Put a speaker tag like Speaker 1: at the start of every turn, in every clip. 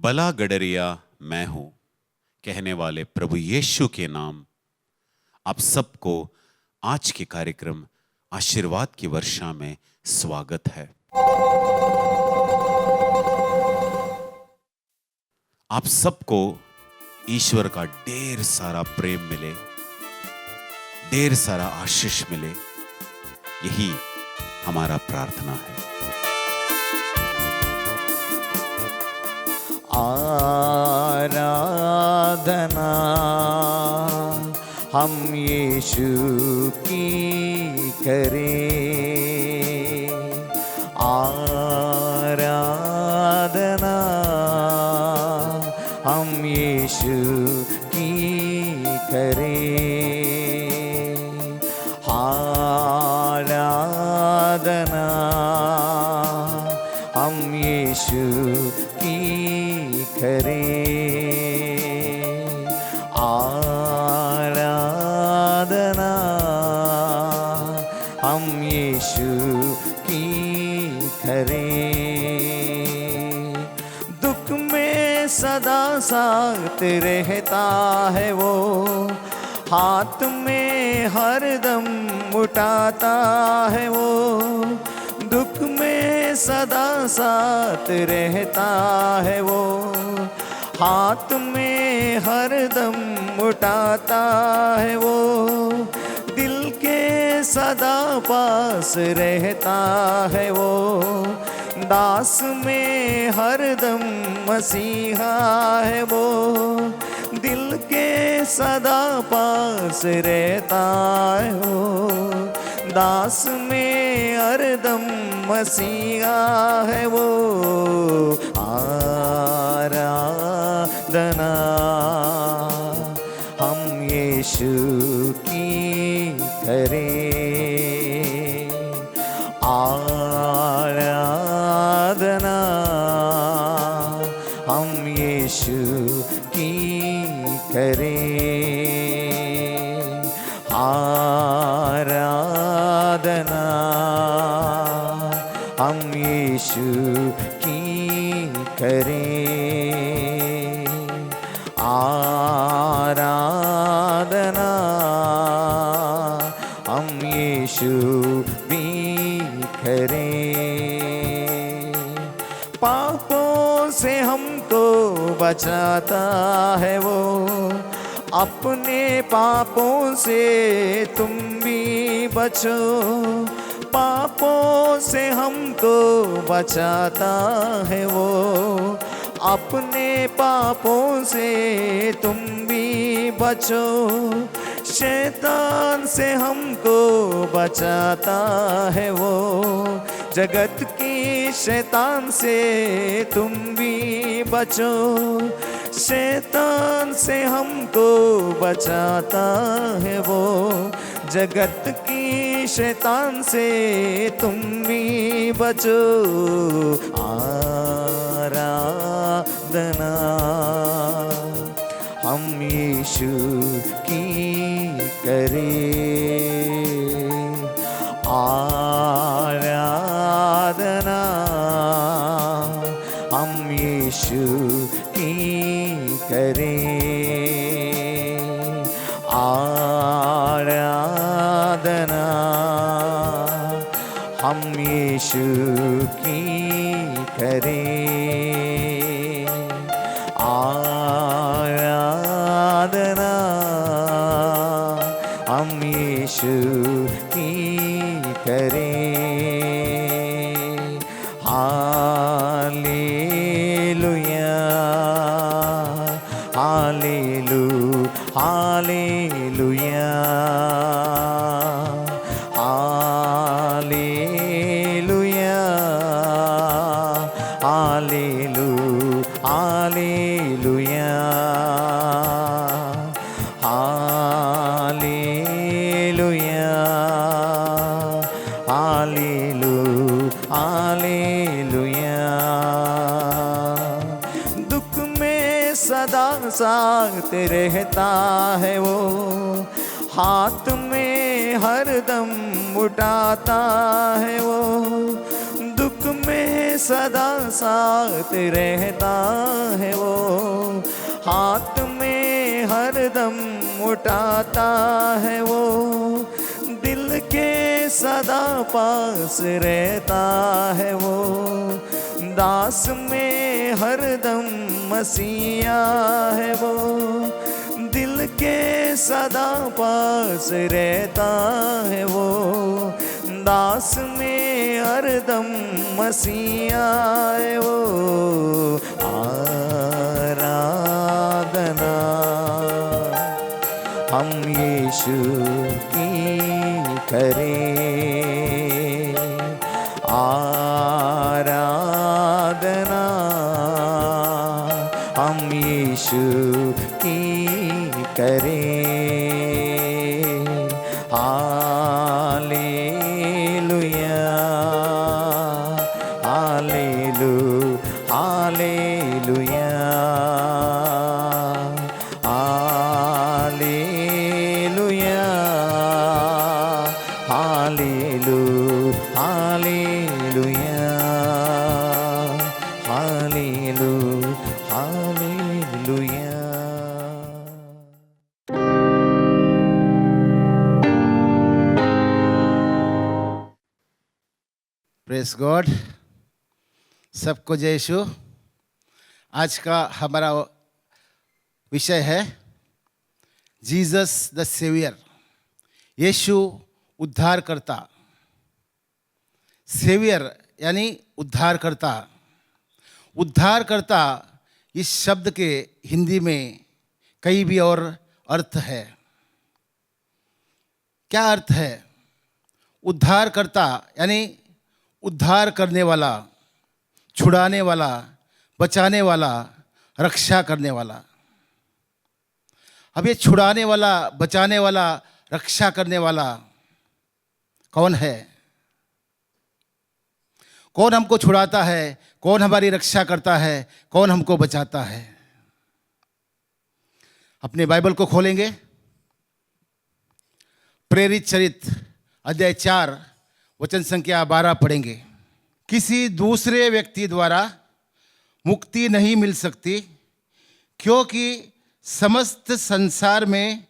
Speaker 1: भला गडरिया मैं हूं कहने वाले प्रभु यीशु के नाम आप सबको आज के कार्यक्रम आशीर्वाद की वर्षा में स्वागत है। आप सबको ईश्वर का ढेर सारा प्रेम मिले, ढेर सारा आशीष मिले, यही हमारा प्रार्थना है।
Speaker 2: आराधना हम यीशु की करें, आराधना हम यीशु की करें, आराधना हम यीशु की करें, आराधना हम यीशु की करें। दुख में सदा साथ रहता है वो, हाथ में हरदम उठाता है वो, दुख में सदा साथ रहता है वो, हाथ में हरदम उठाता है वो, दिल के सदा पास रहता है वो, दास में हरदम मसीहा है वो, दिल के सदा पास रहता है वो, दास में हरदम मसीहा है वो, आराधना हम यीशु की करें, आराधना हम यीशु की करें, आराधना हम यीशु की करें, आराधना हम यीशु भी करें। पापों से हमको बचाता है वो, अपने पापों से तुम भी बचो, पापों से हमको बचाता है वो, अपने पापों से तुम भी बचो, शैतान से हमको बचाता है वो, जगत की शैतान से तुम भी बचो, शैतान से हमको बचाता है वो, जगत की शैतान से तुम भी बचो, आराधना हम यीशु की करें, आराधना हम यीशु की करें, आराधना हम यीशु की करें, आराधना हम यीशु की करें, hallelujah hallelujah hallelujah hallelujah hallelujah hallelujah. दुख में सदा साथ रहता है वो, हाथ में हरदम उठाता है वो, दुख में सदा साथ रहता है वो, हाथ में हरदम उठाता है वो, दिल के सदा पास रहता है वो, दास में हरदम मसीहा है वो, दिल के सदा पास रहता है वो, दास में हरदम मसीहा है वो। आराधना हम यीशु की करें, आराधना हम यीशु की करें। Hallelujah hallelujah hallelujah hallelujah hallelujah hallelujah hallelujah.
Speaker 3: Press God, सबको जय यीशु। आज का हमारा विषय है जीसस द सेवियर, यीशु उद्धारकर्ता। सेवियर यानी उद्धारकर्ता। उद्धारकर्ता इस शब्द के हिंदी में कई भी और अर्थ है। क्या अर्थ है? उद्धारकर्ता यानी उद्धार करने वाला, छुड़ाने वाला, बचाने वाला, रक्षा करने वाला। अब ये छुड़ाने वाला, बचाने वाला, रक्षा करने वाला कौन है? कौन हमको छुड़ाता है? कौन हमारी रक्षा करता है? कौन हमको बचाता है? अपने बाइबल को खोलेंगे, प्रेरित चरित्र अध्याय 4 वचन संख्या 12 पढ़ेंगे। किसी दूसरे व्यक्ति द्वारा मुक्ति नहीं मिल सकती, क्योंकि समस्त संसार में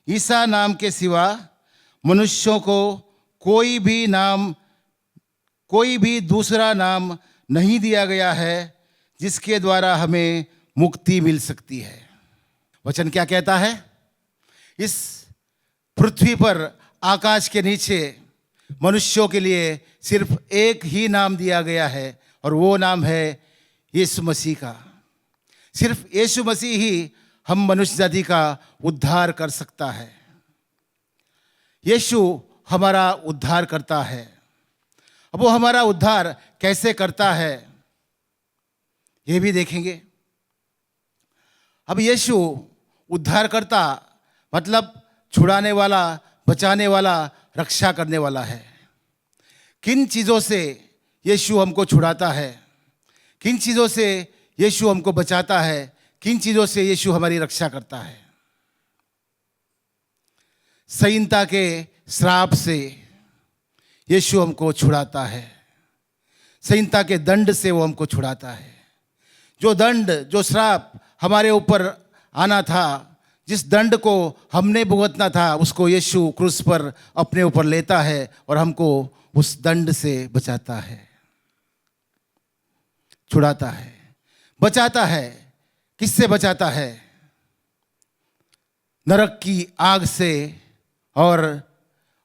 Speaker 3: ईसा नाम के सिवा मनुष्यों को कोई भी दूसरा नाम नहीं दिया गया है जिसके द्वारा हमें मुक्ति मिल सकती है। वचन क्या कहता है? इस पृथ्वी पर, आकाश के नीचे मनुष्यों के लिए सिर्फ एक ही नाम दिया गया है, और वो नाम है यीशु मसीह का। सिर्फ यीशु मसीह ही हम मनुष्य जाति का उद्धार कर सकता है। यीशु हमारा उद्धार करता है। अब वो हमारा उद्धार कैसे करता है ये भी देखेंगे। अब यीशु उद्धारकर्ता मतलब छुड़ाने वाला, बचाने वाला, रक्षा करने वाला है। किन चीज़ों से यीशु हमको छुड़ाता है? किन चीज़ों से यीशु हमको बचाता है? किन चीज़ों से यीशु हमारी रक्षा करता है? संहिता के श्राप से यीशु हमको छुड़ाता है। संहिता के दंड से वो हमको छुड़ाता है। जो दंड, जो श्राप हमारे ऊपर आना था, जिस दंड को हमने भुगतना था, उसको यीशु क्रूस पर अपने ऊपर लेता है और हमको उस दंड से बचाता है, छुड़ाता है, बचाता है। किससे बचाता है? नरक की आग से और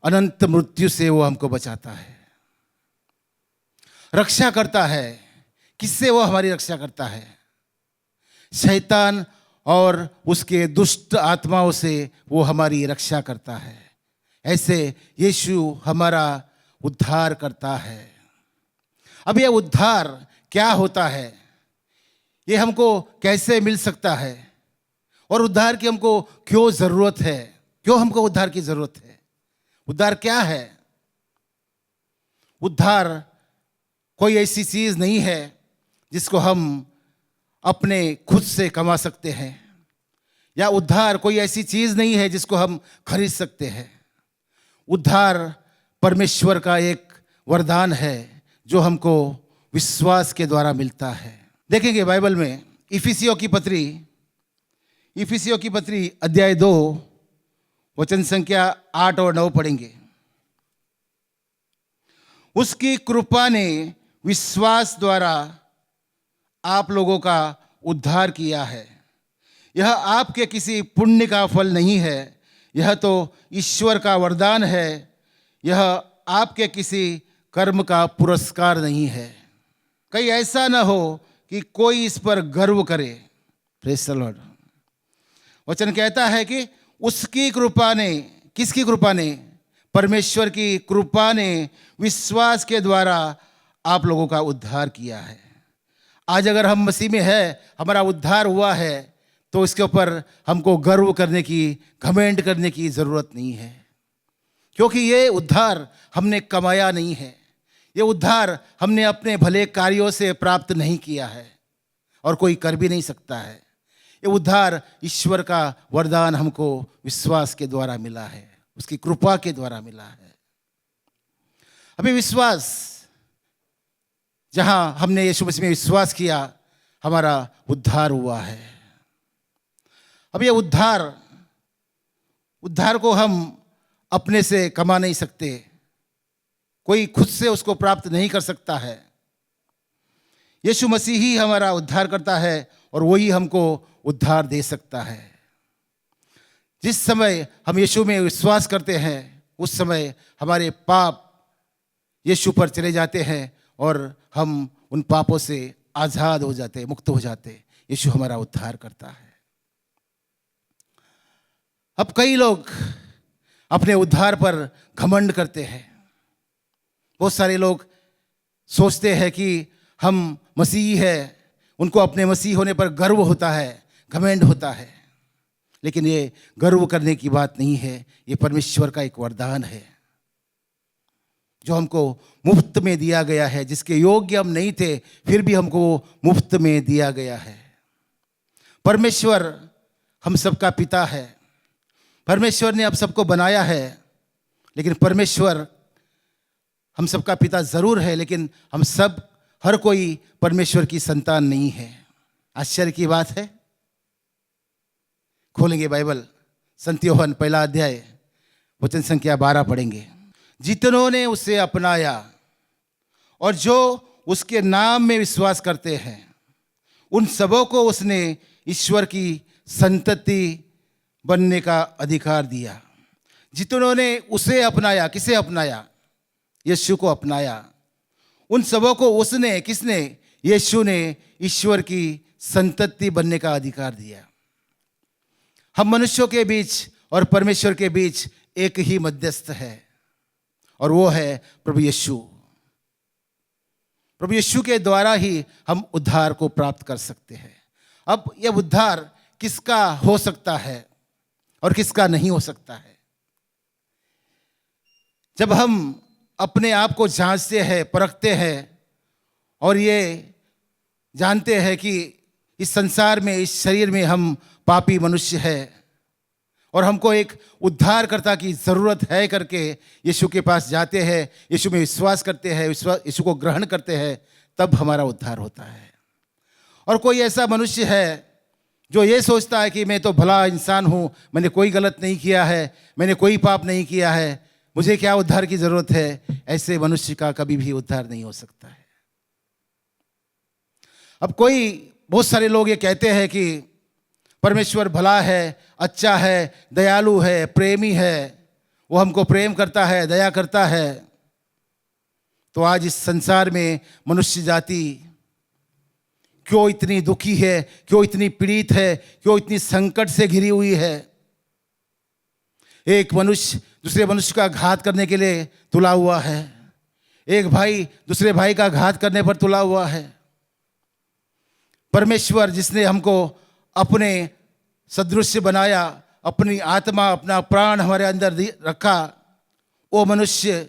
Speaker 3: अनंत मृत्यु से वो हमको बचाता है। रक्षा करता है। किससे वो हमारी रक्षा करता है? शैतान और उसके दुष्ट आत्माओं से वो हमारी रक्षा करता है। ऐसे यीशु हमारा उद्धार करता है। अब ये उद्धार क्या होता है? ये हमको कैसे मिल सकता है? और उद्धार की हमको क्यों ज़रूरत है? क्यों हमको उद्धार की ज़रूरत है? उद्धार क्या है? उद्धार कोई ऐसी चीज़ नहीं है जिसको हम अपने खुद से कमा सकते हैं, या उद्धार कोई ऐसी चीज़ नहीं है जिसको हम खरीद सकते हैं। उद्धार परमेश्वर का एक वरदान है जो हमको विश्वास के द्वारा मिलता है। देखेंगे बाइबल में इफिसियों की पत्री अध्याय 2 वचन संख्या 8 और 9 पढ़ेंगे। उसकी कृपा ने विश्वास द्वारा आप लोगों का उद्धार किया है। यह आपके किसी पुण्य का फल नहीं है, यह तो ईश्वर का वरदान है। यह आपके किसी कर्म का पुरस्कार नहीं है। कहीं ऐसा ना हो कि कोई इस पर गर्व करे। Praise the Lord. वचन कहता है कि उसकी कृपा ने, किसकी कृपा ने? परमेश्वर की कृपा ने विश्वास के द्वारा आप लोगों का उद्धार किया है। आज अगर हम मसीह में है, हमारा उद्धार हुआ है, तो इसके ऊपर हमको गर्व करने की, घमंड करने की ज़रूरत नहीं है, क्योंकि ये उद्धार हमने कमाया नहीं है। ये उद्धार हमने अपने भले कार्यों से प्राप्त नहीं किया है और कोई कर भी नहीं सकता है। ये उद्धार ईश्वर का वरदान हमको विश्वास के द्वारा मिला है, उसकी कृपा के द्वारा मिला है। अभी विश्वास, जहां हमने यीशु मसीह में विश्वास किया, हमारा उद्धार हुआ है। अब ये उद्धार को हम अपने से कमा नहीं सकते, कोई खुद से उसको प्राप्त नहीं कर सकता है। यीशु मसीह ही हमारा उद्धार करता है और वही हमको उद्धार दे सकता है। जिस समय हम यीशु में विश्वास करते हैं, उस समय हमारे पाप यीशु पर चले जाते हैं और हम उन पापों से आज़ाद हो जाते, मुक्त हो जाते। यीशु हमारा उद्धार करता है। अब कई लोग अपने उद्धार पर घमंड करते हैं। बहुत सारे लोग सोचते हैं कि हम मसीही हैं, उनको अपने मसीह होने पर गर्व होता है, घमंड होता है। लेकिन ये गर्व करने की बात नहीं है, ये परमेश्वर का एक वरदान है जो हमको मुफ्त में दिया गया है, जिसके योग्य हम नहीं थे, फिर भी हमको मुफ्त में दिया गया है। परमेश्वर हम सबका पिता है। परमेश्वर ने अब सबको बनाया है, लेकिन परमेश्वर हम सबका पिता जरूर है, लेकिन हम सब, हर कोई परमेश्वर की संतान नहीं है। आश्चर्य की बात है। खोलेंगे बाइबल, संत यूहन्ना पहला अध्याय वचन संख्या 12 पढ़ेंगे। जितनों ने उसे अपनाया और जो उसके नाम में विश्वास करते हैं, उन सबों को उसने ईश्वर की संतति बनने का अधिकार दिया। जितनों ने उसे अपनाया, किसे अपनाया? यीशु को अपनाया। उन सबों को उसने, किसने? यीशु ने ईश्वर की संतति बनने का अधिकार दिया। हम मनुष्यों के बीच और परमेश्वर के बीच एक ही मध्यस्थ है, और वो है प्रभु यीशु। प्रभु यीशु के द्वारा ही हम उद्धार को प्राप्त कर सकते हैं। अब यह उद्धार किसका हो सकता है और किसका नहीं हो सकता है? जब हम अपने आप को जांचते हैं, परखते हैं और ये जानते हैं कि इस संसार में, इस शरीर में हम पापी मनुष्य हैं और हमको एक उद्धारकर्ता की ज़रूरत है करके यीशु के पास जाते हैं, यीशु में विश्वास करते हैं, यीशु को ग्रहण करते हैं, तब हमारा उद्धार होता है। और कोई ऐसा मनुष्य है जो ये सोचता है कि मैं तो भला इंसान हूँ, मैंने कोई गलत नहीं किया है, मैंने कोई पाप नहीं किया है, मुझे क्या उद्धार की ज़रूरत है। ऐसे मनुष्य का कभी भी उद्धार नहीं हो सकता है। अब बहुत सारे लोग ये कहते हैं कि परमेश्वर भला है, अच्छा है, दयालु है, प्रेमी है, वो हमको प्रेम करता है, दया करता है। तो आज इस संसार में मनुष्य जाति क्यों इतनी दुखी है, क्यों इतनी पीड़ित है, क्यों इतनी संकट से घिरी हुई है? एक मनुष्य दूसरे मनुष्य का घात करने के लिए तुला हुआ है, एक भाई दूसरे भाई का घात करने पर तुला हुआ है। परमेश्वर जिसने हमको अपने सदृश बनाया, अपनी आत्मा, अपना प्राण हमारे अंदर रखा, वो मनुष्य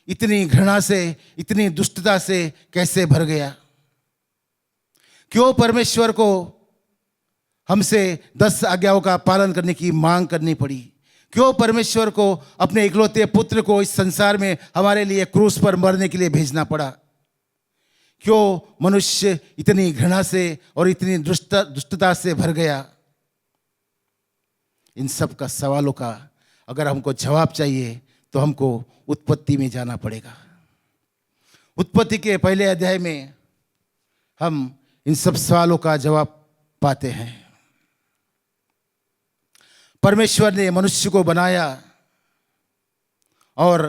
Speaker 3: इतनी घृणा से, इतनी दुष्टता से कैसे भर गया? क्यों परमेश्वर को हमसे 10 आज्ञाओं का पालन करने की मांग करनी पड़ी? क्यों परमेश्वर को अपने इकलौते पुत्र को इस संसार में हमारे लिए क्रूस पर मरने के लिए भेजना पड़ा? क्यों मनुष्य इतनी घृणा से और इतनी दुष्टता से भर गया? इन सब का सवालों का अगर हमको जवाब चाहिए तो हमको उत्पत्ति में जाना पड़ेगा। उत्पत्ति के पहले अध्याय में हम इन सब सवालों का जवाब पाते हैं। परमेश्वर ने मनुष्य को बनाया और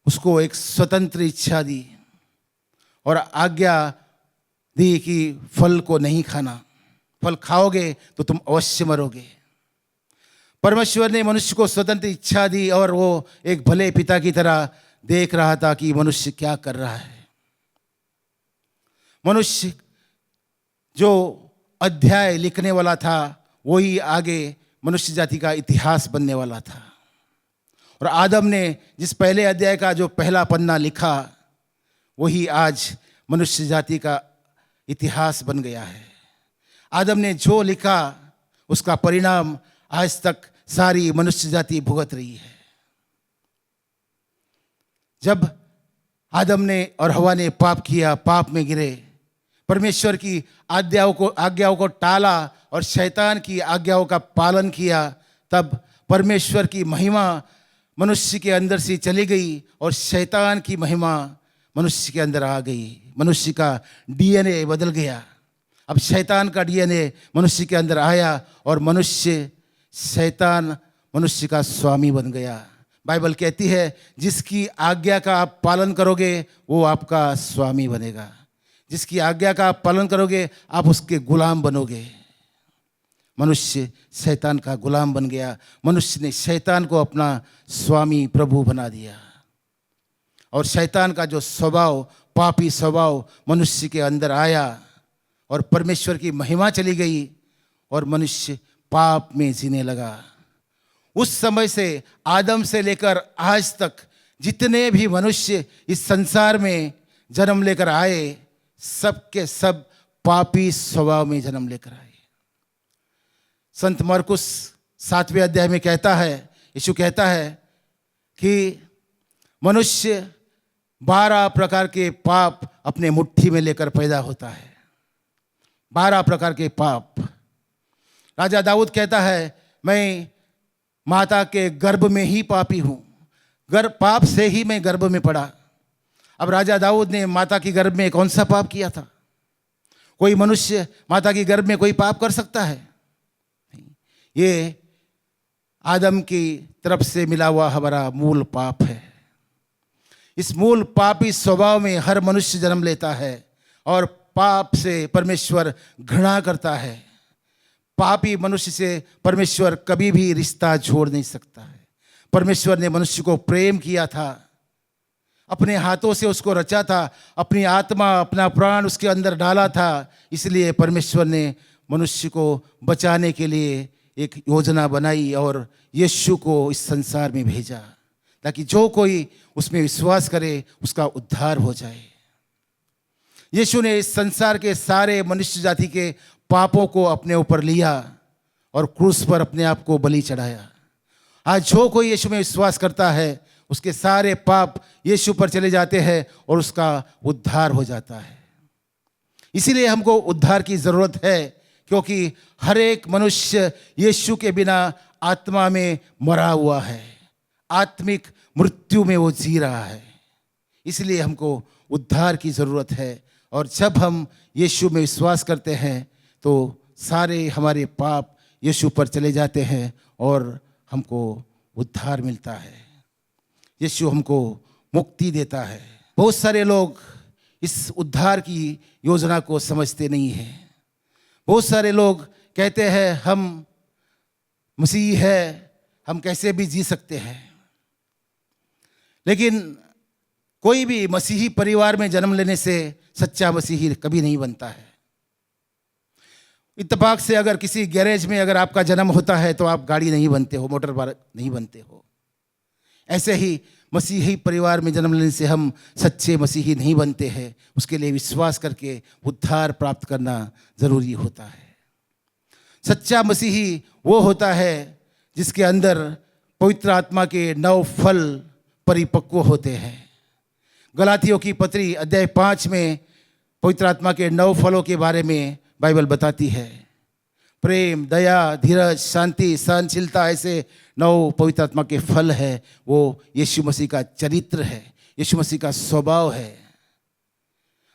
Speaker 3: उसको एक स्वतंत्र इच्छा दी और आज्ञा दी कि फल को नहीं खाना, फल खाओगे तो तुम अवश्य मरोगे। परमेश्वर ने मनुष्य को स्वतंत्र इच्छा दी और वो एक भले पिता की तरह देख रहा था कि मनुष्य क्या कर रहा है। मनुष्य जो अध्याय लिखने वाला था वही आगे मनुष्य जाति का इतिहास बनने वाला था। और आदम ने जिस पहले अध्याय का जो पहला पन्ना लिखा वही आज मनुष्य जाति का इतिहास बन गया है। आदम ने जो लिखा उसका परिणाम आज तक सारी मनुष्य जाति भुगत रही है। जब आदम ने और हवा ने पाप किया, पाप में गिरे, परमेश्वर की आज्ञाओं को टाला और शैतान की आज्ञाओं का पालन किया, तब परमेश्वर की महिमा मनुष्य के अंदर से चली गई और शैतान की महिमा मनुष्य के अंदर आ गई। मनुष्य का डीएनए बदल गया। अब शैतान का डीएनए मनुष्य के अंदर आया और शैतान मनुष्य का स्वामी बन गया। बाइबल कहती है जिसकी आज्ञा का आप पालन करोगे वो आपका स्वामी बनेगा। जिसकी आज्ञा का आप पालन करोगे आप उसके गुलाम बनोगे। मनुष्य शैतान का गुलाम बन गया। मनुष्य ने शैतान को अपना स्वामी प्रभु बना दिया और शैतान का जो स्वभाव, पापी स्वभाव मनुष्य के अंदर आया और परमेश्वर की महिमा चली गई और मनुष्य पाप में जीने लगा। उस समय से आदम से लेकर आज तक जितने भी मनुष्य इस संसार में जन्म लेकर आए सब के सब पापी स्वभाव में जन्म लेकर आए। संत मरकुस 7वें अध्याय में कहता है, यीशु कहता है कि मनुष्य 12 प्रकार के पाप अपने मुट्ठी में लेकर पैदा होता है। 12 प्रकार के पाप। राजा दाऊद कहता है मैं माता के गर्भ में ही पापी हूँ, पाप से ही मैं गर्भ में पड़ा। अब राजा दाऊद ने माता की गर्भ में कौन सा पाप किया था? कोई मनुष्य माता की गर्भ में कोई पाप कर सकता है? ये आदम की तरफ से मिला हुआ हमारा मूल पाप है। इस मूल पापी स्वभाव में हर मनुष्य जन्म लेता है और पाप से परमेश्वर घृणा करता है। पापी मनुष्य से परमेश्वर कभी भी रिश्ता जोड़ नहीं सकता है। परमेश्वर ने मनुष्य को प्रेम किया था, अपने हाथों से उसको रचा था, अपनी आत्मा अपना प्राण उसके अंदर डाला था। इसलिए परमेश्वर ने मनुष्य को बचाने के लिए एक योजना बनाई और यीशु को इस संसार में भेजा ताकि जो कोई उसमें विश्वास करे उसका उद्धार हो जाए। यीशु ने इस संसार के सारे मनुष्य जाति के पापों को अपने ऊपर लिया और क्रूस पर अपने आप को बलि चढ़ाया। आज जो कोई यीशु में विश्वास करता है उसके सारे पाप यीशु पर चले जाते हैं और उसका उद्धार हो जाता है। इसीलिए हमको उद्धार की ज़रूरत है क्योंकि हर एक मनुष्य यीशु के बिना आत्मा में मरा हुआ है, आत्मिक मृत्यु में वो जी रहा है। इसलिए हमको उद्धार की ज़रूरत है और जब हम यीशु में विश्वास करते हैं तो सारे हमारे पाप यीशु पर चले जाते हैं और हमको उद्धार मिलता है। यीशु हमको मुक्ति देता है। बहुत सारे लोग इस उद्धार की योजना को समझते नहीं हैं। बहुत सारे लोग कहते हैं हम मसीही है, हम कैसे भी जी सकते हैं। लेकिन कोई भी मसीही परिवार में जन्म लेने से सच्चा मसीही कभी नहीं बनता है। इत्तेफाक से अगर किसी गैरेज में अगर आपका जन्म होता है तो आप गाड़ी नहीं बनते हो, मोटर बाइक नहीं बनते हो। ऐसे ही मसीही परिवार में जन्म लेने से हम सच्चे मसीही नहीं बनते हैं। उसके लिए विश्वास करके उद्धार प्राप्त करना ज़रूरी होता है। सच्चा मसीही वो होता है जिसके अंदर पवित्र आत्मा के 9 फल परिपक्व होते हैं। गलातियों की पत्री अध्याय 5 में पवित्र आत्मा के 9 फलों के बारे में बाइबल बताती है। प्रेम, दया, धीरज, शांति, सहनशीलता, ऐसे 9 पवित्र आत्मा के फल है। वो यीशु मसीह का चरित्र है, यीशु मसीह का स्वभाव है।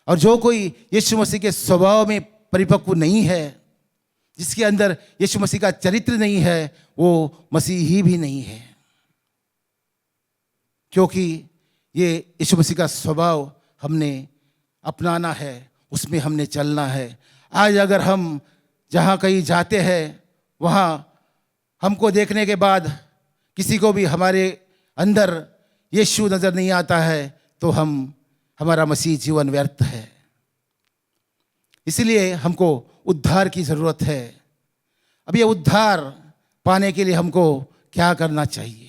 Speaker 3: और जो कोई यीशु मसीह के स्वभाव में परिपक्व नहीं है, जिसके अंदर यीशु मसीह का चरित्र नहीं है, वो मसीही भी नहीं है। क्योंकि ये यीशु मसीह का स्वभाव हमने अपनाना है, उसमें हमने चलना है। आज अगर हम जहाँ कहीं जाते हैं, वहाँ हमको देखने के बाद किसी को भी हमारे अंदर यीशु नज़र नहीं आता है, तो हमारा मसीह जीवन व्यर्थ है। इसलिए हमको उद्धार की ज़रूरत है। अब ये उद्धार पाने के लिए हमको क्या करना चाहिए?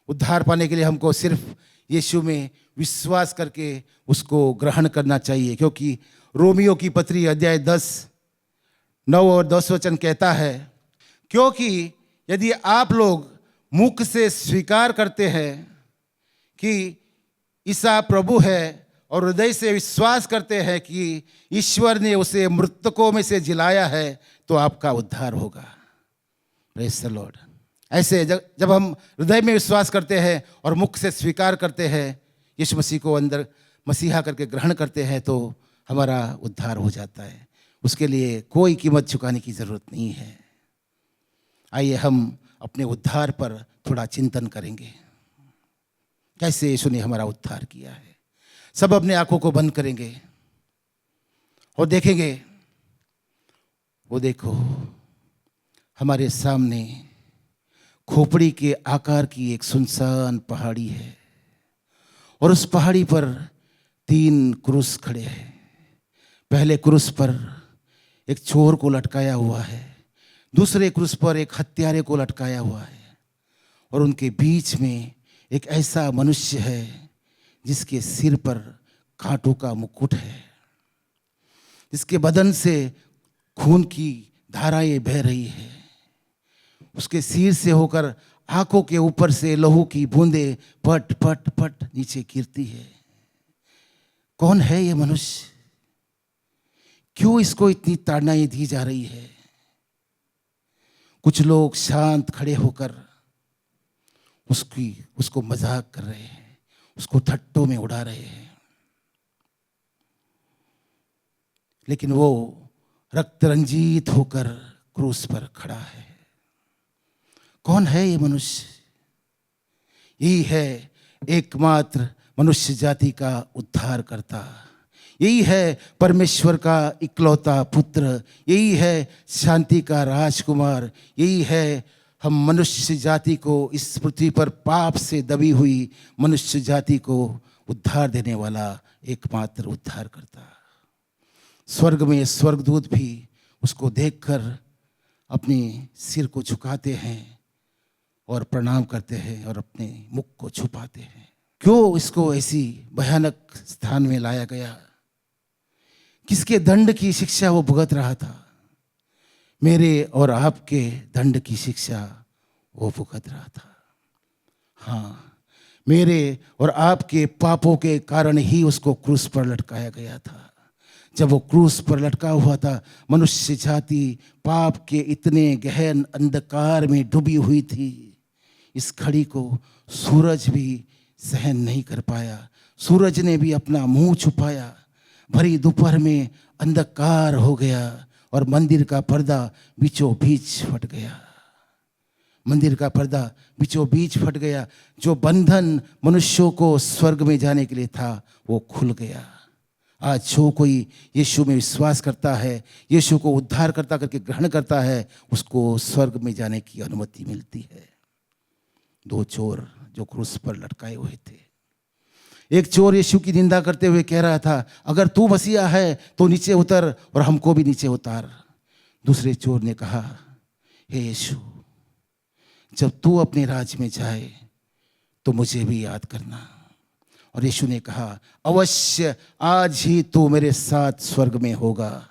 Speaker 3: उद्धार पाने के लिए हमको सिर्फ यीशु में विश्वास करके उसको ग्रहण करना चाहिए। क्योंकि रोमियो की पत्री अध्याय 10 9 और 10 वचन कहता है, क्योंकि यदि आप लोग मुख से स्वीकार करते हैं कि ईसा प्रभु है और हृदय से विश्वास करते हैं कि ईश्वर ने उसे मृतकों में से जिलाया है, तो आपका उद्धार होगा। Praise the Lord. ऐसे जब हम हृदय में विश्वास करते हैं और मुख से स्वीकार करते हैं, यीशु मसीह को अंदर मसीहा करके ग्रहण करते हैं, तो हमारा उद्धार हो जाता है। उसके लिए कोई कीमत चुकाने की ज़रूरत नहीं है। आइए हम अपने उद्धार पर थोड़ा चिंतन करेंगे, कैसे यीशु ने हमारा उद्धार किया है। सब अपने आंखों को बंद करेंगे और देखेंगे। वो देखो, हमारे सामने खोपड़ी के आकार की एक सुनसान पहाड़ी है और उस पहाड़ी पर 3 क्रूस खड़े हैं। पहले क्रूस पर एक चोर को लटकाया हुआ है, दूसरे क्रूस पर एक हत्यारे को लटकाया हुआ है, और उनके बीच में एक ऐसा मनुष्य है जिसके सिर पर कांटों का मुकुट है, जिसके बदन से खून की धाराएं बह रही है। उसके सिर से होकर आंखों के ऊपर से लहू की बूंदें पट पट पट नीचे गिरती है। कौन है ये मनुष्य? क्यों इसको इतनी ताड़नाएं दी जा रही है? कुछ लोग शांत खड़े होकर उसको मजाक कर रहे हैं, उसको ठट्टों में उड़ा रहे हैं। लेकिन वो रक्त रंजित होकर क्रूस पर खड़ा है। कौन है ये मनुष्य? यही है एकमात्र मनुष्य जाति का उद्धार करता। यही है परमेश्वर का इकलौता पुत्र। यही है शांति का राजकुमार। यही है हम मनुष्य जाति को, इस पृथ्वी पर पाप से दबी हुई मनुष्य जाति को उद्धार देने वाला एकमात्र उद्धार करता। स्वर्ग में स्वर्गदूत भी उसको देखकर अपने सिर को झुकाते हैं और प्रणाम करते हैं और अपने मुख को छुपाते हैं। क्यों इसको ऐसी भयानक स्थान में लाया गया? किसके दंड की शिक्षा वो भुगत रहा था? मेरे और आपके दंड की शिक्षा वो भुगत रहा था। हाँ, मेरे और आपके पापों के कारण ही उसको क्रूस पर लटकाया गया था। जब वो क्रूस पर लटका हुआ था, मनुष्य जाति पाप के इतने गहन अंधकार में डूबी हुई थी। इस घड़ी को सूरज भी सहन नहीं कर पाया। सूरज ने भी अपना मुंह छुपाया। भरी दोपहर में अंधकार हो गया और मंदिर का पर्दा बीचों बीच फट गया। मंदिर का पर्दा बीचों बीच फट गया। जो बंधन मनुष्यों को स्वर्ग में जाने के लिए था, वो खुल गया। आज जो कोई यीशु में विश्वास करता है, यीशु को उद्धार करता करके ग्रहण करता है, उसको स्वर्ग में जाने की अनुमति मिलती है। 2 चोर जो क्रूस पर लटकाए हुए थे। एक चोर यीशु की निंदा करते हुए कह रहा था, अगर तू मसीहा है तो नीचे उतर और हमको भी नीचे उतार। दूसरे चोर ने कहा, हे यीशु, जब तू अपने राज्य में जाए तो मुझे भी याद करना। और यीशु ने कहा, अवश्य आज ही तू मेरे साथ स्वर्ग में होगा।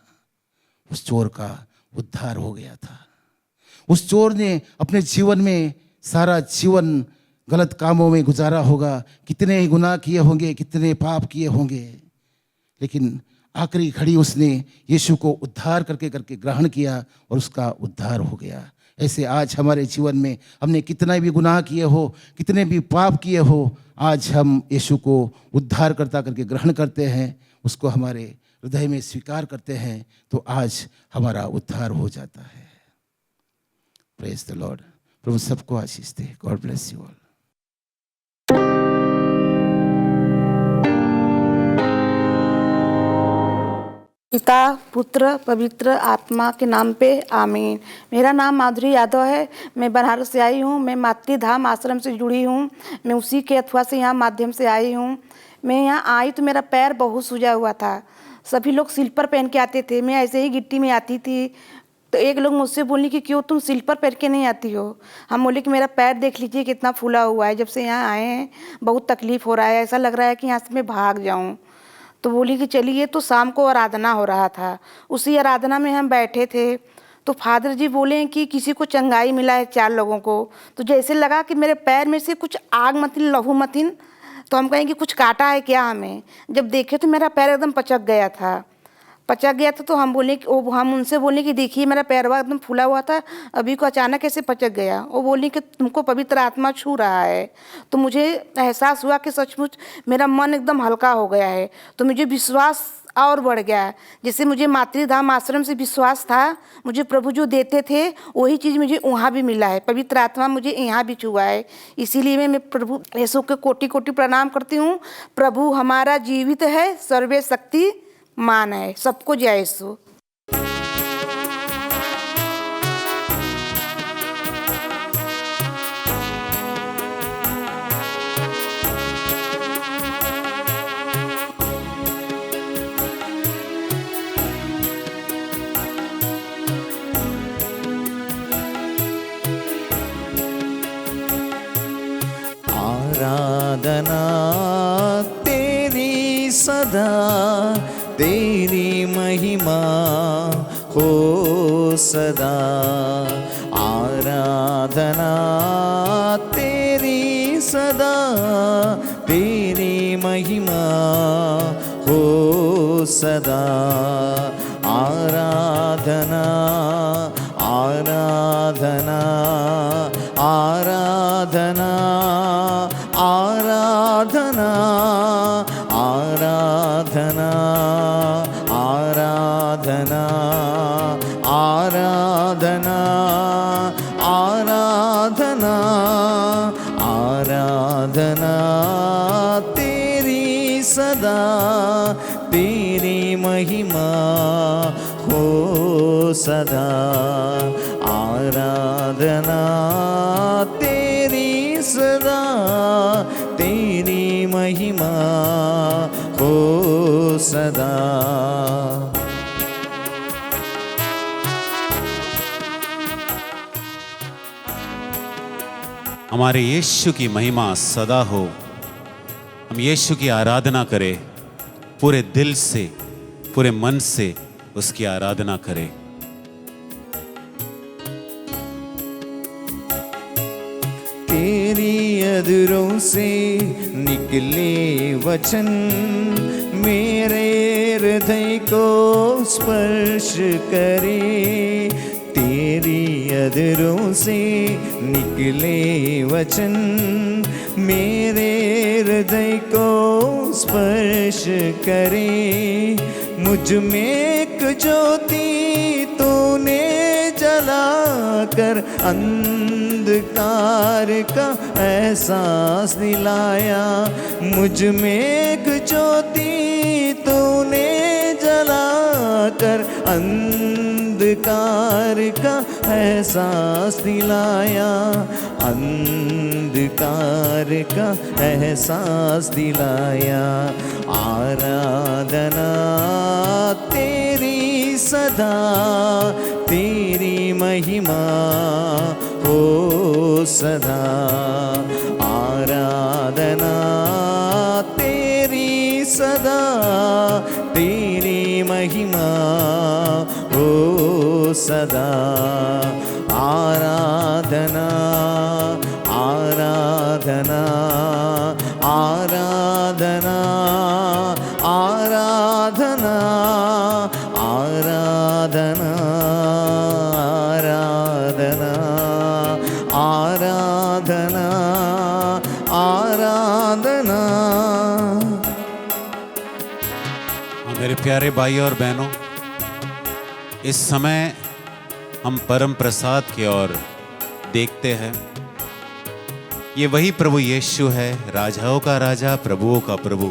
Speaker 3: उस चोर का उद्धार हो गया था। उस चोर ने अपने जीवन में सारा जीवन गलत कामों में गुजारा होगा, कितने ही गुनाह किए होंगे, कितने पाप किए होंगे, लेकिन आखिरी घड़ी उसने यीशु को उद्धार करके ग्रहण किया और उसका उद्धार हो गया। ऐसे आज हमारे जीवन में हमने कितना भी गुनाह किए हो, कितने भी पाप किए हो, आज हम यीशु को उद्धारकर्ता करके ग्रहण करते हैं, उसको हमारे हृदय में स्वीकार करते हैं, तो आज हमारा उद्धार हो जाता है। Praise the Lord. प्रभु सबको आशीष दे। God bless you all.
Speaker 4: पिता, पुत्र, पवित्र आत्मा के नाम पे आमीन। मेरा नाम माधुरी यादव है। मैं बनारस से आई हूँ। मैं मातृधाम आश्रम से जुड़ी हूँ। मैं उसी के अथवा से यहाँ माध्यम से आई हूँ। मैं यहाँ आई तो मेरा पैर बहुत सूजा हुआ था। सभी लोग स्लीपर पहन के आते थे, मैं ऐसे ही गिट्टी में आती थी। तो एक लोग मुझसे बोली कि क्यों तुम स्लीपर पहन के नहीं आती हो। हम बोले कि मेरा पैर देख लीजिए कितना फूला हुआ है, जब से यहाँ आए हैं बहुत तकलीफ़ हो रहा है, ऐसा लग रहा है कि यहाँ से मैं भाग जाऊँ। तो बोली कि चलिए। तो शाम को आराधना हो रहा था, उसी आराधना में हम बैठे थे, तो फादर जी बोले कि किसी को चंगाई मिला है 4 लोगों को। तो जैसे लगा कि मेरे पैर में से कुछ आग मतिन, लहू मतिन, तो हम कहें कि कुछ काटा है क्या हमें। जब देखे तो मेरा पैर एकदम पचक गया था। तो हम बोले कि हम उनसे बोले कि देखिए मेरा पैरवा एकदम फूला हुआ था, अभी को अचानक कैसे पचक गया। वो बोली कि तुमको पवित्र आत्मा छू रहा है। तो मुझे एहसास हुआ कि सचमुच मेरा मन एकदम हल्का हो गया है। तो मुझे विश्वास और बढ़ गया। जैसे मुझे मातृधाम आश्रम से विश्वास था, मुझे प्रभु जो देते थे वही चीज़ मुझे वहाँ भी मिला है। पवित्र आत्मा मुझे यहाँ भी छुआ है। इसीलिए मैं प्रभु यीशु के कोटि कोटि प्रणाम करती हूँ। प्रभु हमारा जीवित है, सर्वे शक्ति मान है। सबको जय यीशु।
Speaker 2: आराधना तेरी सदा, तेरी महिमा हो सदा। आराधना तेरी सदा, तेरी महिमा हो सदा। आराधना आराधना आराधना आराधना आराधना आराधना आराधना आराधना आराधना तेरी सदा, तेरी महिमा हो सदा। आराधना तेरी सदा, तेरी महिमा हो सदा।
Speaker 1: हमारे यीशु की महिमा सदा हो। हम यीशु की आराधना करें, पूरे दिल से, पूरे मन से उसकी आराधना करें।
Speaker 2: तेरी अधरों से निकले वचन मेरे हृदय को स्पर्श करे। तेरी अधरों से निकले वचन मेरे हृदय को स्पर्श करे। मुझ में एक ज्योति तूने जलाकर अंधकार का एहसास दिलाया। मुझ में एक ज्योति तूने जलाकर अंधकार का एहसास दिलाया। अंधकार का एहसास दिलाया। आराधना तेरी सदा, तेरी महिमा हो सदा। आराधना तेरी सदा, तेरी महिमा हो सदा। आराधना आराधना आराधना आराधना आराधना आराधना आराधना आराधना।
Speaker 1: मेरे प्यारे भाई और बहनों, इस समय हम परम प्रसाद की ओर देखते हैं। ये वही प्रभु यीशु है, राजाओं का राजा, प्रभुओं का प्रभु।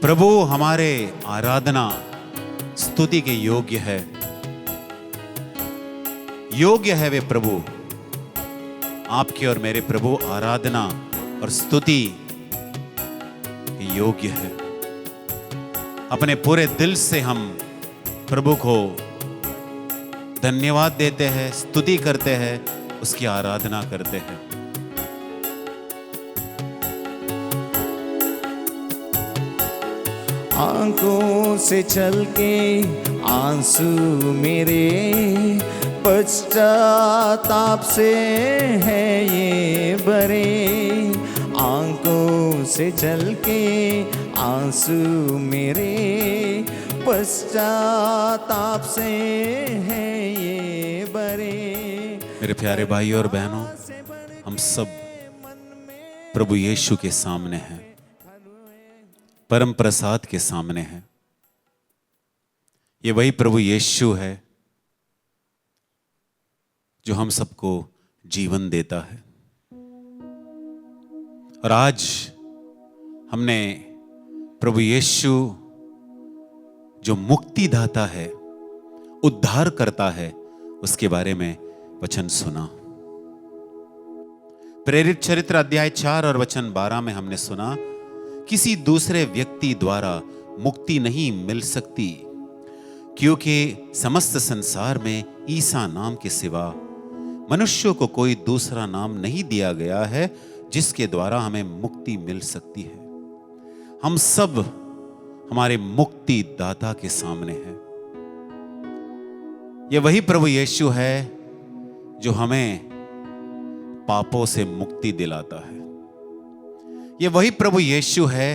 Speaker 1: प्रभु हमारे आराधना स्तुति के योग्य है। योग्य है वे प्रभु, आपके और मेरे प्रभु आराधना और स्तुति के योग्य है। अपने पूरे दिल से हम प्रभु को धन्यवाद देते हैं, स्तुति करते हैं, उसकी आराधना करते हैं।
Speaker 2: आंखों से छल के आंसू मेरे पश्चाताप से है ये भरे। आंखों से छल के आंसू मेरे पश्चाताप से है ये भरे।
Speaker 1: मेरे प्यारे भाई और बहनों, हम सब प्रभु यीशु के सामने हैं, परम प्रसाद के सामने हैं। ये वही प्रभु यीशु है जो हम सबको जीवन देता है। और आज हमने प्रभु यीशु जो मुक्तिदाता है, उद्धार करता है, उसके बारे में वचन सुना। प्रेरित चरित्र अध्याय 4 और वचन 12 में हमने सुना, किसी दूसरे व्यक्ति द्वारा मुक्ति नहीं मिल सकती, क्योंकि समस्त संसार में ईसा नाम के सिवा मनुष्यों को कोई दूसरा नाम नहीं दिया गया है जिसके द्वारा हमें मुक्ति मिल सकती है। हम सब हमारे मुक्तिदाता के सामने हैं। यह वही प्रभु यीशु है जो हमें पापों से मुक्ति दिलाता है। यह वही प्रभु यीशु है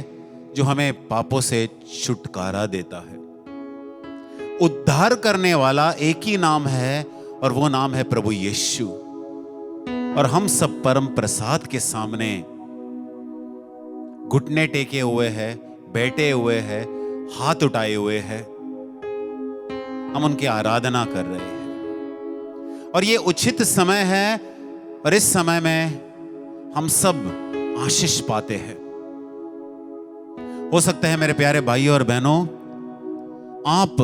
Speaker 1: जो हमें पापों से छुटकारा देता है। उद्धार करने वाला एक ही नाम है और वो नाम है प्रभु यीशु। और हम सब परम प्रसाद के सामने घुटने टेके हुए हैं, बैठे हुए हैं, हाथ उठाए हुए हैं, हम उनकी आराधना कर रहे हैं। और ये उचित समय है और इस समय में हम सब आशीष पाते हैं। हो सकता है मेरे प्यारे भाई और बहनों, आप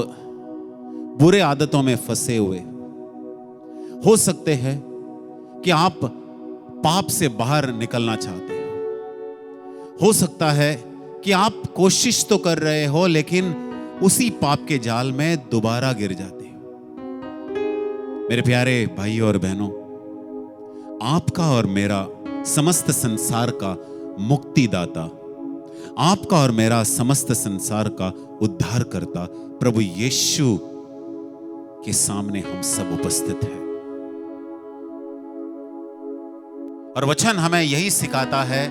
Speaker 1: बुरे आदतों में फंसे हुए हो सकते हैं कि आप पाप से बाहर निकलना चाहते हो सकता है कि आप कोशिश तो कर रहे हो लेकिन उसी पाप के जाल में दोबारा गिर जाते हो। मेरे प्यारे भाई और बहनों, आपका और मेरा समस्त संसार का मुक्तिदाता, आपका और मेरा समस्त संसार का उद्धार करता प्रभु यीशु के सामने हम सब उपस्थित हैं। और वचन हमें यही सिखाता है,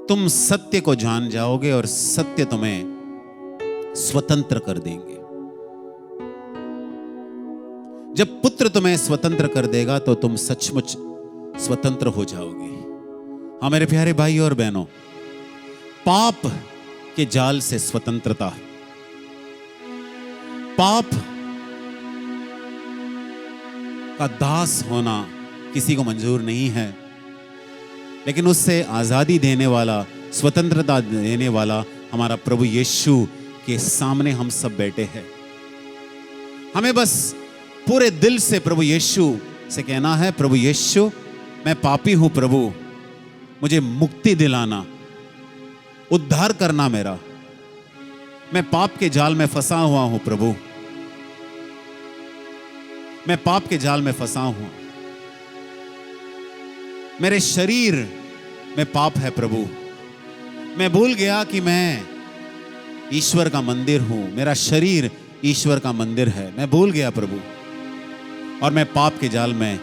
Speaker 1: तुम सत्य को जान जाओगे और सत्य तुम्हें स्वतंत्र कर देंगे। जब पुत्र तुम्हें स्वतंत्र कर देगा तो तुम सचमुच स्वतंत्र हो जाओगे। हाँ मेरे प्यारे भाई और बहनों, पाप के जाल से स्वतंत्रता, पाप का दास होना किसी को मंजूर नहीं है, लेकिन उससे आजादी देने वाला, स्वतंत्रता देने वाला हमारा प्रभु यीशु के सामने हम सब बैठे हैं। हमें बस पूरे दिल से प्रभु यीशु से कहना है, प्रभु यीशु मैं पापी हूं, प्रभु मुझे मुक्ति दिलाना, उद्धार करना मेरा। मैं पाप के जाल में फंसा हुआ हूं प्रभु, मैं पाप के जाल में फंसा हूं। मेरे शरीर में पाप है प्रभु। मैं भूल गया कि मैं ईश्वर का मंदिर हूं, मेरा शरीर ईश्वर का मंदिर है। मैं भूल गया प्रभु, और मैं पाप के जाल में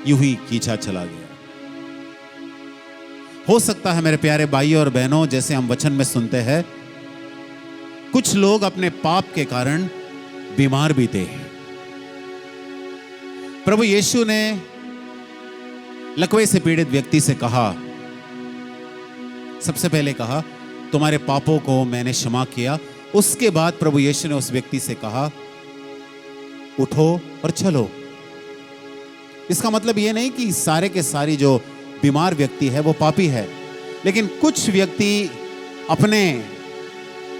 Speaker 1: यूं ही खींचा चला गया। हो सकता है मेरे प्यारे भाइयों और बहनों, जैसे हम वचन में सुनते हैं, कुछ लोग अपने पाप के कारण बीमार भी थे। प्रभु यीशु ने लकवे से पीड़ित व्यक्ति से कहा, सबसे पहले कहा तुम्हारे पापों को मैंने क्षमा किया। उसके बाद प्रभु यीशु ने उस व्यक्ति से कहा उठो और चलो। इसका मतलब यह नहीं कि सारे के सारी जो बीमार व्यक्ति है वो पापी है, लेकिन कुछ व्यक्ति अपने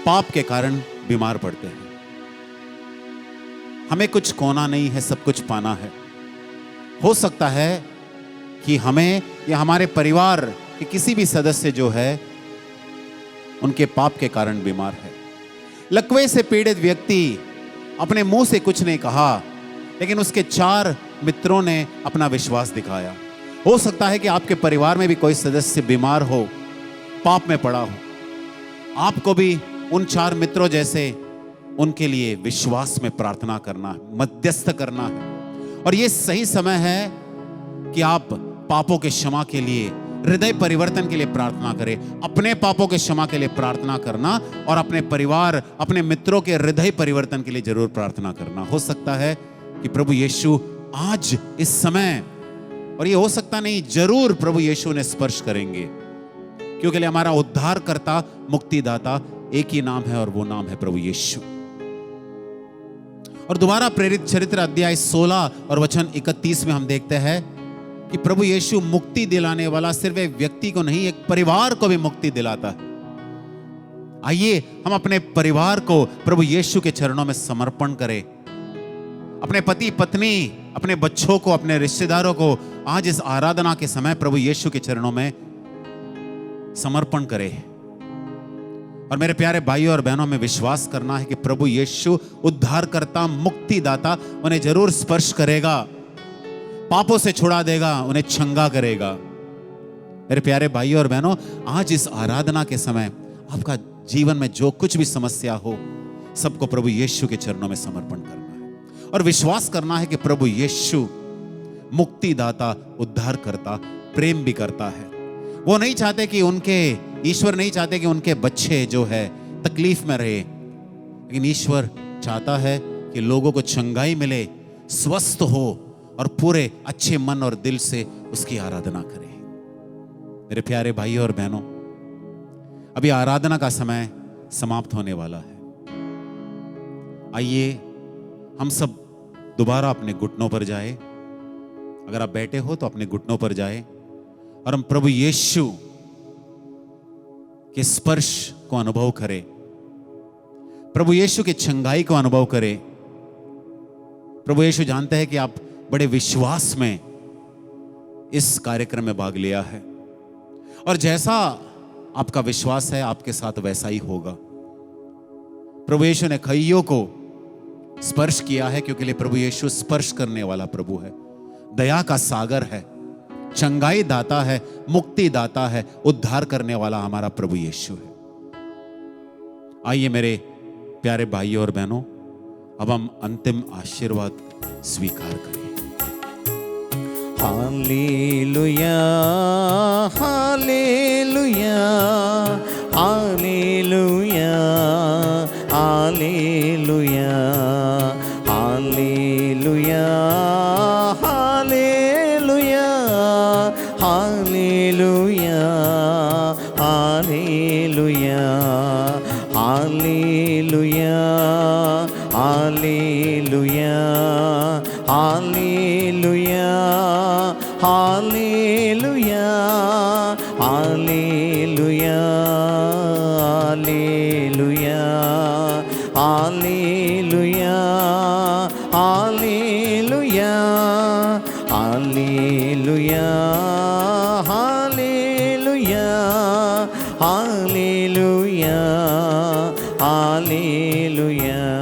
Speaker 1: पाप के कारण बीमार पड़ते हैं। हमें कुछ खोना नहीं है, सब कुछ पाना है। हो सकता है कि हमें या हमारे परिवार के किसी भी सदस्य जो है उनके पाप के कारण बीमार है। लकवे से पीड़ित व्यक्ति अपने मुंह से कुछ नहीं कहा, लेकिन उसके 4 मित्रों ने अपना विश्वास दिखाया। हो सकता है कि आपके परिवार में भी कोई सदस्य बीमार हो, पाप में पड़ा हो। आपको भी उन 4 मित्रों जैसे उनके लिए विश्वास में प्रार्थना करना है, मध्यस्थ करना है। और यह सही समय है कि आप पापों के क्षमा के लिए, हृदय परिवर्तन के लिए प्रार्थना करें। अपने पापों के क्षमा के लिए प्रार्थना करना और अपने परिवार, अपने मित्रों के हृदय परिवर्तन के लिए जरूर प्रार्थना करना। हो सकता है कि प्रभु यीशु आज इस समय, और ये हो सकता नहीं, जरूर प्रभु यीशु ने स्पर्श करेंगे, क्योंकि हमारा उद्धारकर्ता, मुक्तिदाता एक ही नाम है और वो नाम है प्रभु यीशु। और दोबारा प्रेरित चरित्र अध्याय 16 और वचन 31 में हम देखते हैं कि प्रभु यीशु मुक्ति दिलाने वाला सिर्फ एक व्यक्ति को नहीं, एक परिवार को भी मुक्ति दिलाता है। आइए हम अपने परिवार को प्रभु यीशु के चरणों में समर्पण करें। अपने पति पत्नी, अपने बच्चों को, अपने रिश्तेदारों को आज इस आराधना के समय प्रभु यीशु के चरणों में समर्पण करें। और मेरे प्यारे भाइयों और बहनों, में विश्वास करना है कि प्रभु यीशु उद्धारकर्ता, मुक्तिदाता उन्हें जरूर स्पर्श करेगा, पापों से छुड़ा देगा, उन्हें चंगा करेगा। मेरे प्यारे भाइयों और बहनों, आज इस आराधना के समय आपका जीवन में जो कुछ भी समस्या हो, सबको प्रभु यीशु के चरणों में समर्पण करना है और विश्वास करना है कि प्रभु यीशु मुक्तिदाता, उद्धारकर्ता, प्रेम भी करता है। वो नहीं चाहते कि ईश्वर नहीं चाहते कि उनके बच्चे जो है तकलीफ में रहे, लेकिन ईश्वर चाहता है कि लोगों को चंगाई मिले, स्वस्थ हो और पूरे अच्छे मन और दिल से उसकी आराधना करें। मेरे प्यारे भाइयों और बहनों, अभी आराधना का समय समाप्त होने वाला है। आइए हम सब दोबारा अपने घुटनों पर जाए। अगर आप बैठे हो तो अपने घुटनों पर जाए और हम प्रभु यीशु के स्पर्श को अनुभव करें, प्रभु यीशु की चंगाई को अनुभव करें। प्रभु यीशु जानते हैं कि आप बड़े विश्वास में इस कार्यक्रम में भाग लिया है और जैसा आपका विश्वास है आपके साथ वैसा ही होगा। प्रभु यीशु ने कईयों को स्पर्श किया है, क्योंकि प्रभु यीशु स्पर्श करने वाला प्रभु है, दया का सागर है, चंगाई दाता है, मुक्ति दाता है, उद्धार करने वाला हमारा प्रभु यीशु है। आइए मेरे प्यारे भाइयों और बहनों, अब हम अंतिम आशीर्वाद स्वीकार करें।
Speaker 2: Hallelujah, hallelujah, hallelujah, hallelujah, hallelujah, hallelujah, hallelujah, hallelujah, hallelujah, hallelujah, hallelujah, hallelujah, hallelujah, hallelujah, hallelujah, hallelujah, hallelujah, hallelujah, hallelujah, hallelujah.